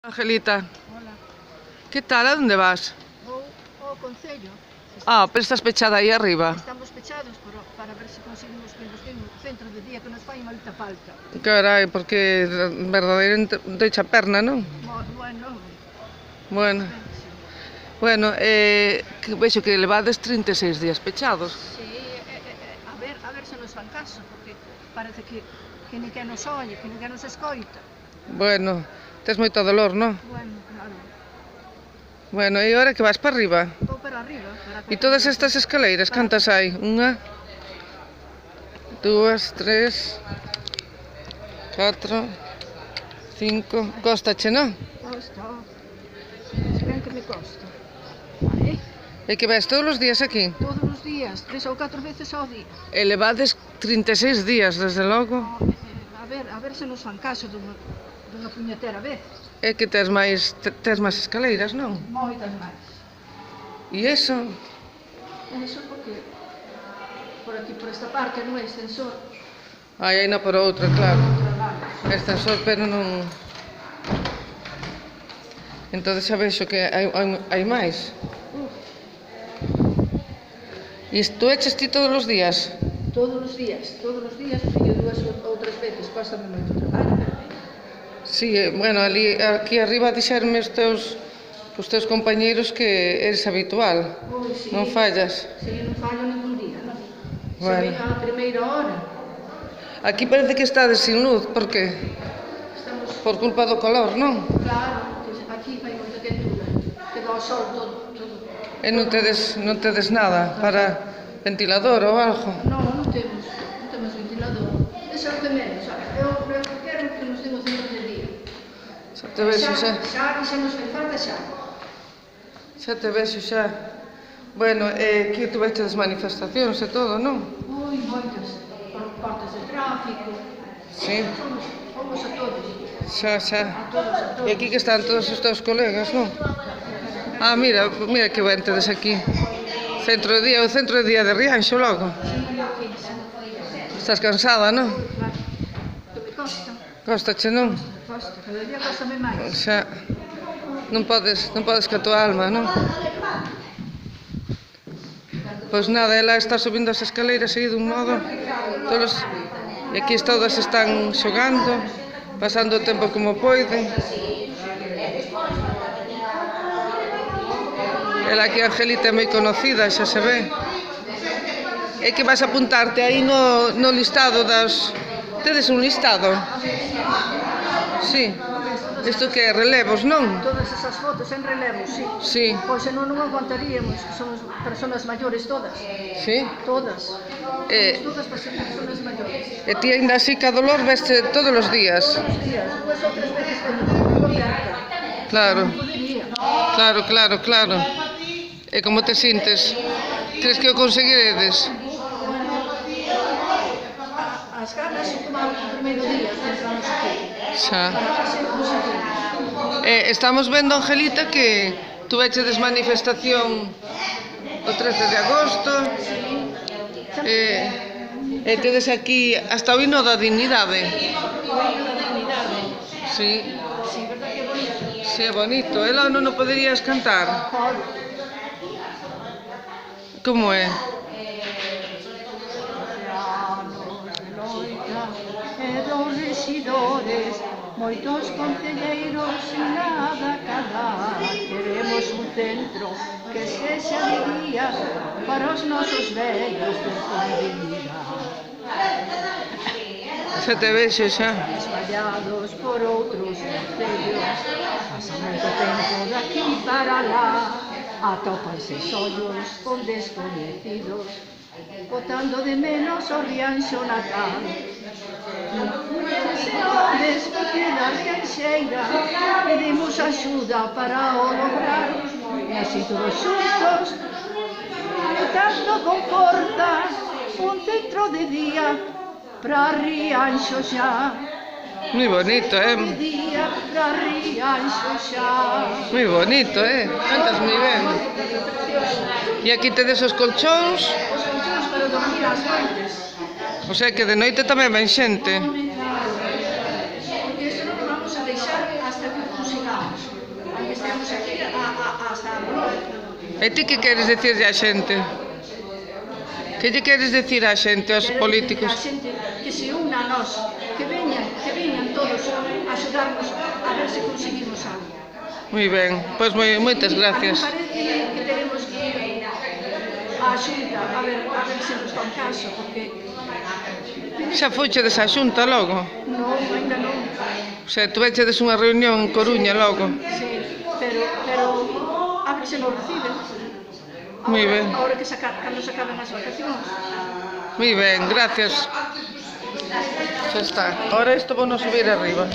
Angelita, Hola. ¿qué tal? ¿A dónde vas? O Concello. Ah, pero estás pechada aí arriba. Estamos pechados para ver se conseguimos que nos den un centro de día que nos fai malita falta. Carai, porque verdadeiramente decha perna, non? Bueno, Bueno, sí. bueno, que vexo que levades 36 días pechados. Sí, a ver se nos fan caso, porque parece que ni que nos oye, que ni que nos escoita. Bueno, tes moito dolor, non? Bueno, claro. Bueno, e agora que vas para arriba? Vou para arriba. E todas estas escaleiras, cantas hai? Unha, dúas, tres, 4, 5... Cóstache, non? Costa. Se ben que me costa. Vale. E que ves todos os días aquí? Todos os días, 3 ou 4 veces ao día. E levades 36 días, desde logo. A ver se nos fan caso dunha puñetera vez. É que tes máis escaleiras, non? Moitas máis. E iso? Eso porque por aquí, por esta parte, non hai ascensor. Aí na por outra, claro. Ascensor, pero non... Entón xa vexo que hai máis. E tú eches ti todos os días? Todos os días, fillo, 2 ou 3 veces, cóstame moito traballo. Sí, bueno, aquí arriba dixeronme os teus compañeiros que eres habitual. Sí. Non fallas. Sí, non fallo ningún día, non? Bueno. Se veño á primeira hora. Aquí parece que estades sin luz, por que? Estamos... Por culpa do calor, non? Claro, que aquí fai moita quentura, que dá o sol todo. E non tedes nada para ventilador ou algo? Non temos ventilador. Eso é o que menos, sabe? Eu quero que nos den o centro de día. Xa te vexo xa. Xa nos fai falta xa. Xa te vexo xa. Bueno, que tu veches manifestacións e todo, non? Ui, moitas. Por cortes de tráfico. Sí. Fomos a todos. Xa. A todos. E aquí que están todos os teus colegas, non? Ah, mira que ben tedes aquí. Centro de día, o centro de día de Rianxo logo. Estás cansada, non? Claro. Que me costa. Costache, non? Costa. Cada día costame máis. Xa. Non podes ca tua alma, non? Pois nada, ela está subindo as escaleiras aí dun modo. E aquí todas están xogando, pasando o tempo como poiden. Ela aquí, Angelita, é moi conocida, xa se ve. É que vas apuntarte aí no listado das... Tedes un listado? Sí. Isto que é relevos, non? Todas esas fotos en relevo, sí. Sí. Pois senón non aguantaríamos, que somos personas maiores todas. Sí? Todas. Todas personas maiores. E ti ainda así ca dolor veste todos os días? Todos os días, 2 ou 3 veces quando cerca. Claro. Non podería. Claro. E como te sintes? Crees que o conseguiredes? As ganas como o primeiro día que entramos aquí. Xa. Para que se conseguimos. Estamos vendo, Angelita, que tú vechedes manifestación o 13 de agosto. E tedes aquí hasta o hino da dignidade. O hino da dignidade. Sí. Sí, verdad que é bonito. Sí, é bonito. Ela non o poderías cantar? Como é? E dos rexidores, moitos concelleiros sin nada calar. Queremos un centro que sexa de guía para os nosos vellos de dignidade. Xa te vexo xa. Espallados por outros concellos, pasa moito tempo daqui para lá. Atópanse ollos con descoñecidos, botando de menos o Rianxo natal. Despois da Rianxeira pedimos axuda para o lograr, e así todos xuntos, lutando con forza, un centro de día para Rianxo xa. Moi bonito, De día para Rianxo xa. Moi bonito, cantas moi ben. E aquí tedes os colchóns. Os colchóns para dormir ás noites. O sea que de noite tamén ven xente. Porque iso non vamos a deixar hasta que o consigamos. E ti que queres dicirlle á xente? Que lle queres dicir á xente, aos políticos? A xente que se una a nós, que veñan todos a axudarnos a ver se conseguimos algo. Moi ben, pois moitas gracias. A mí parece que teremos que ir á Xunta a ver se nos fan caso, porque... Xa fochedes á Xunta logo? Non, ainda non. O sea, tu vechedes unha reunión en Coruña logo? Sí, pero a ver se nos reciben. Moi ben. Ahora que cando se acaben as vacacións. Moi ben, gracias. Xa está. Ahora isto vou non subir arriba.